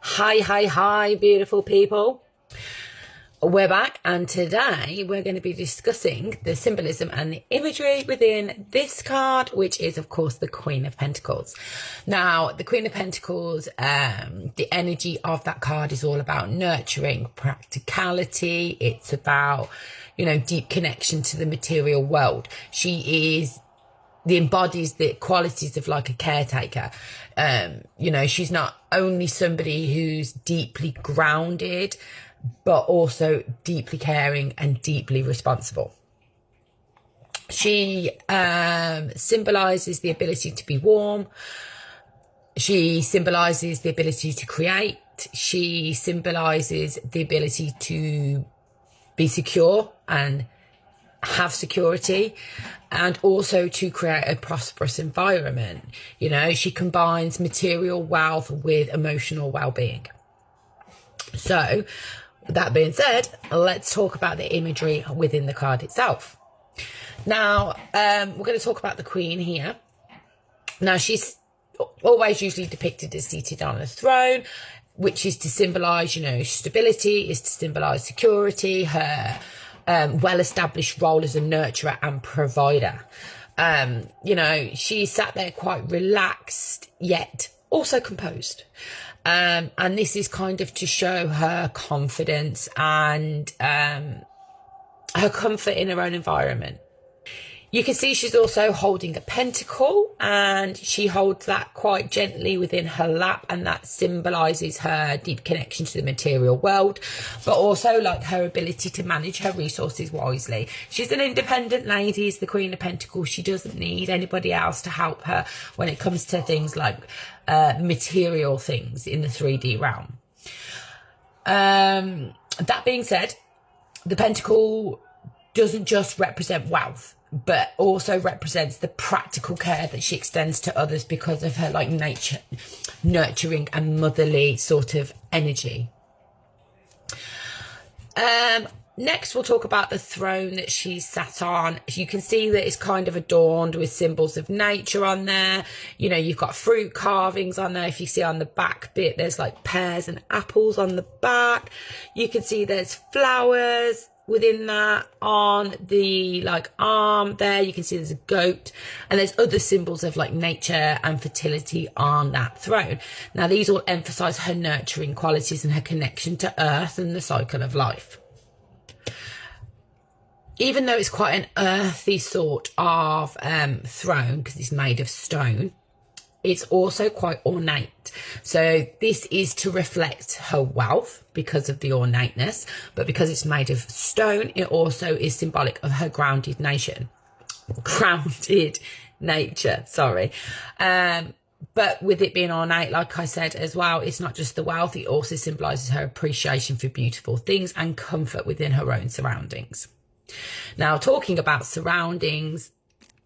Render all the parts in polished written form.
Hi, beautiful people. We're back, and today we're going to be discussing the symbolism and the imagery within this card, which is, of course, the Queen of Pentacles. Now, the Queen of Pentacles, the energy of that card is all about nurturing, practicality. It's about, deep connection to the material world. She embodies the qualities of like a caretaker. She's not only somebody who's deeply grounded, but also deeply caring and deeply responsible. She symbolizes the ability to be warm. She symbolizes the ability to create. She symbolizes the ability to be secure and have security, and also to create a prosperous environment. She combines material wealth with emotional well-being. So, that being said, let's talk about the imagery within the card itself. Now, we're going to talk about the Queen here. Now, she's always usually depicted as seated on a throne, which is to symbolize, stability, is to symbolize security, her well-established role as a nurturer and provider. She sat there quite relaxed, yet also composed. And this is kind of to show her confidence and her comfort in her own environment. You can see she's also holding a pentacle, and she holds that quite gently within her lap, and that symbolizes her deep connection to the material world, but also like her ability to manage her resources wisely. She's an independent lady, is the Queen of Pentacles. She doesn't need anybody else to help her when it comes to things like material things in the 3D realm. That being said, the pentacle doesn't just represent wealth, but also represents the practical care that she extends to others because of her nature, nurturing and motherly sort of energy. Next, we'll talk about the throne that she's sat on. You can see that it's kind of adorned with symbols of nature on there. You've got fruit carvings on there. If you see on the back bit, there's like pears and apples on the back. You can see there's flowers within that. On the arm there, you can see there's a goat, and there's other symbols of nature and fertility on that throne. Now, these all emphasize her nurturing qualities and her connection to earth and the cycle of life. Even though it's quite an earthy sort of throne, because it's made of stone, it's also quite ornate. So this is to reflect her wealth because of the ornateness, but because it's made of stone, it also is symbolic of her grounded nature. But with it being ornate, like I said as well, it's not just the wealth, it also symbolizes her appreciation for beautiful things and comfort within her own surroundings. Now, talking about surroundings,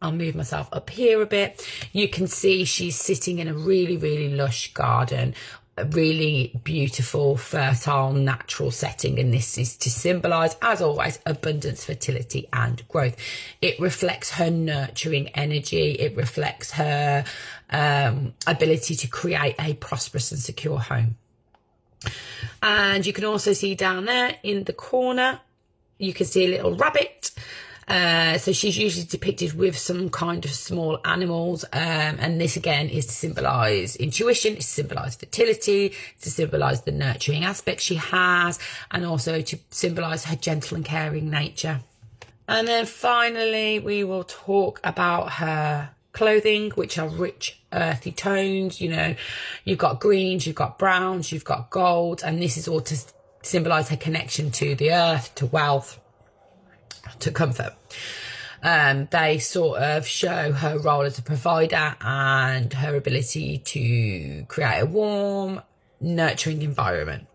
I'll move myself up here a bit. You can see she's sitting in a really, really lush garden, a really beautiful, fertile, natural setting. And this is to symbolize, as always, abundance, fertility, and growth. It reflects her nurturing energy. It reflects her ability to create a prosperous and secure home. And you can also see down there in the corner, you can see a little rabbit. So she's usually depicted with some kind of small animals. And this again is to symbolize intuition, it's to symbolize fertility, to symbolize the nurturing aspect she has, and also to symbolize her gentle and caring nature. And then finally, we will talk about her clothing, which are rich, earthy tones. You've got greens, you've got browns, you've got gold, and this is all to symbolize her connection to the earth, to wealth, to comfort. They sort of show her role as a provider and her ability to create a warm, nurturing environment.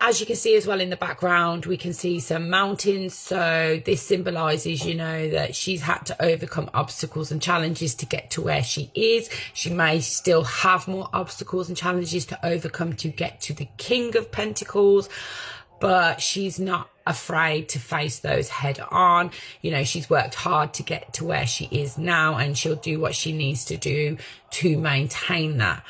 As you can see as well in the background, we can see some mountains. So this symbolizes, that she's had to overcome obstacles and challenges to get to where she is. She may still have more obstacles and challenges to overcome to get to the King of Pentacles, but she's not afraid to face those head on. She's worked hard to get to where she is now, and she'll do what she needs to do to maintain that.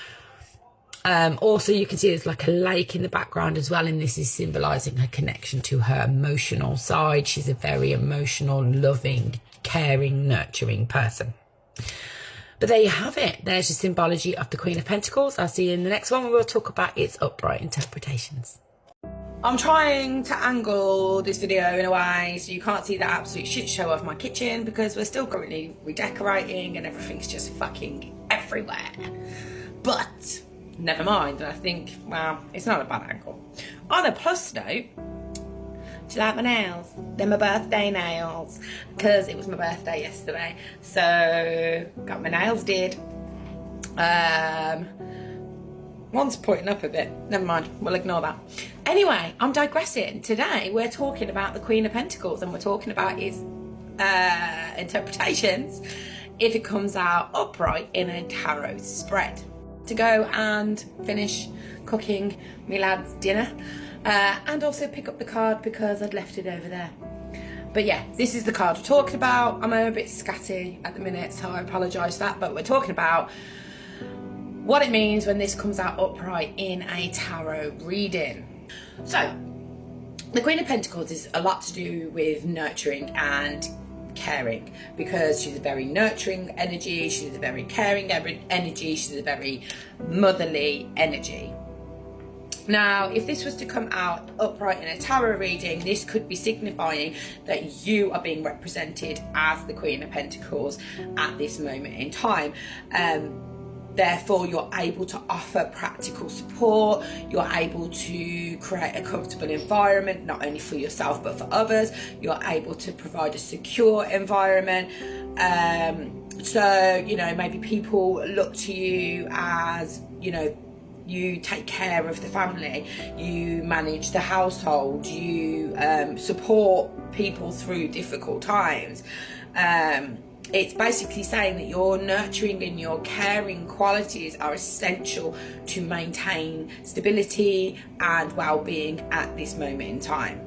Also, you can see there's like a lake in the background as well, and this is symbolizing her connection to her emotional side. She's a very emotional, loving, caring, nurturing person. But there you have it. There's your symbology of the Queen of Pentacles. I'll see you in the next one where we'll talk about its upright interpretations. I'm trying to angle this video in a way so you can't see the absolute shit show of my kitchen, because we're still currently redecorating and everything's just fucking everywhere. But never mind. And I think, well, it's not a bad angle. On a plus note, do you like my nails? They're my birthday nails, because it was my birthday yesterday. So got my nails did. One's pointing up a bit. Never mind, we'll ignore that. Anyway, I'm digressing. Today we're talking about the Queen of Pentacles, and we're talking about its interpretations if it comes out upright in a tarot spread. To go and finish cooking my lad's dinner, and also pick up the card because I'd left it over there. But yeah, this is the card we're talking about. I'm a bit scatty at the minute, so I apologise for that, but we're talking about what it means when this comes out upright in a tarot reading. So, the Queen of Pentacles is a lot to do with nurturing and caring, because she's a very nurturing energy, she's a very caring energy, she's a very motherly energy. Now, if this was to come out upright in a tarot reading, this could be signifying that you are being represented as the Queen of Pentacles at this moment in time. Therefore, you're able to offer practical support, you're able to create a comfortable environment, not only for yourself but for others, you're able to provide a secure environment. So, you know, maybe people look to you as, you know, you take care of the family, you manage the household, you support people through difficult times. It's basically saying that your nurturing and your caring qualities are essential to maintain stability and well-being at this moment in time.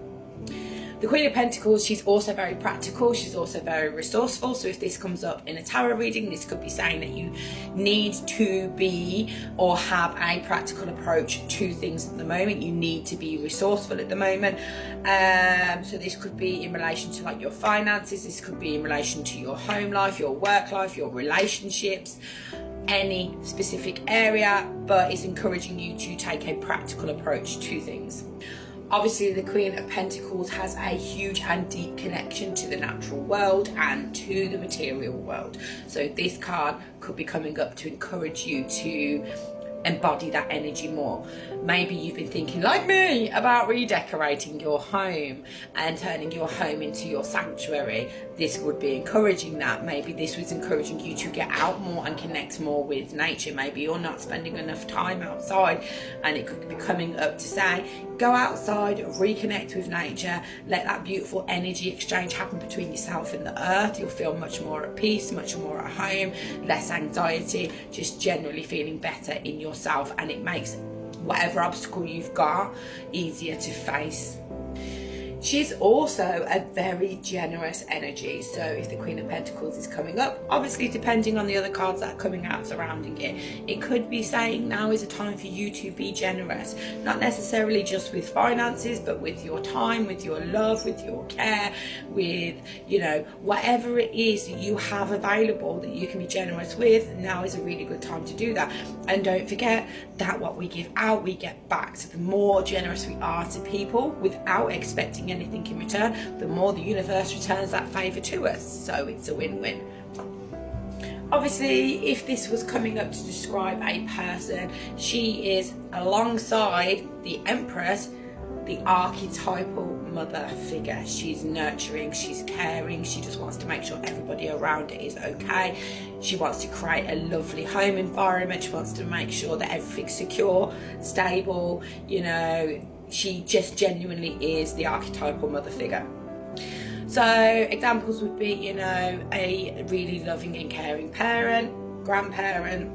The Queen of Pentacles, she's also very practical, she's also very resourceful. So if this comes up in a tarot reading, this could be saying that you need to be or have a practical approach to things at the moment. You need to be resourceful at the moment. So this could be in relation to like your finances, this could be in relation to your home life, your work life, your relationships, any specific area, but it's encouraging you to take a practical approach to things. Obviously, the Queen of Pentacles has a huge and deep connection to the natural world and to the material world. So this card could be coming up to encourage you to embody that energy more. Maybe you've been thinking, like me, about redecorating your home and turning your home into your sanctuary. This would be encouraging that. Maybe this was encouraging you to get out more and connect more with nature. Maybe you're not spending enough time outside, and it could be coming up to say, go outside, reconnect with nature, let that beautiful energy exchange happen between yourself and the earth. You'll feel much more at peace, much more at home, less anxiety, just generally feeling better in yourself, and it makes whatever obstacle you've got easier to face. She's also a very generous energy. So if the Queen of Pentacles is coming up, obviously depending on the other cards that are coming out surrounding it, it could be saying now is a time for you to be generous. Not necessarily just with finances, but with your time, with your love, with your care, with, you know, whatever it is that you have available that you can be generous with. Now is a really good time to do that. And don't forget that what we give out, we get back. So the more generous we are to people without expecting anything in return, the more the universe returns that favour to us. So it's a win-win. Obviously, if this was coming up to describe a person, she is alongside the Empress, the archetypal mother figure. She's nurturing, she's caring, she just wants to make sure everybody around her is okay. She wants to create a lovely home environment, she wants to make sure that everything's secure, stable, you know. She just genuinely is the archetypal mother figure. So examples would be, you know, a really loving and caring parent, grandparent,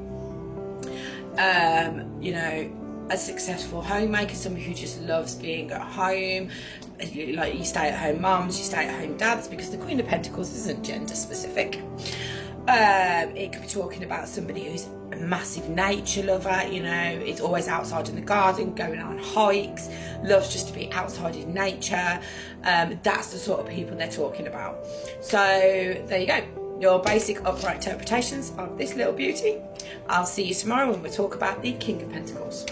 you know, a successful homemaker, somebody who just loves being at home, like you stay-at-home mums, you stay-at-home dads, because the Queen of Pentacles isn't gender specific. It could be talking about somebody who's a massive nature lover, you know, it's always outside in the garden, going on hikes, loves just to be outside in nature. That's the sort of people they're talking about. So there you go, your basic upright interpretations of this little beauty. I'll see you tomorrow when we talk about the King of Pentacles.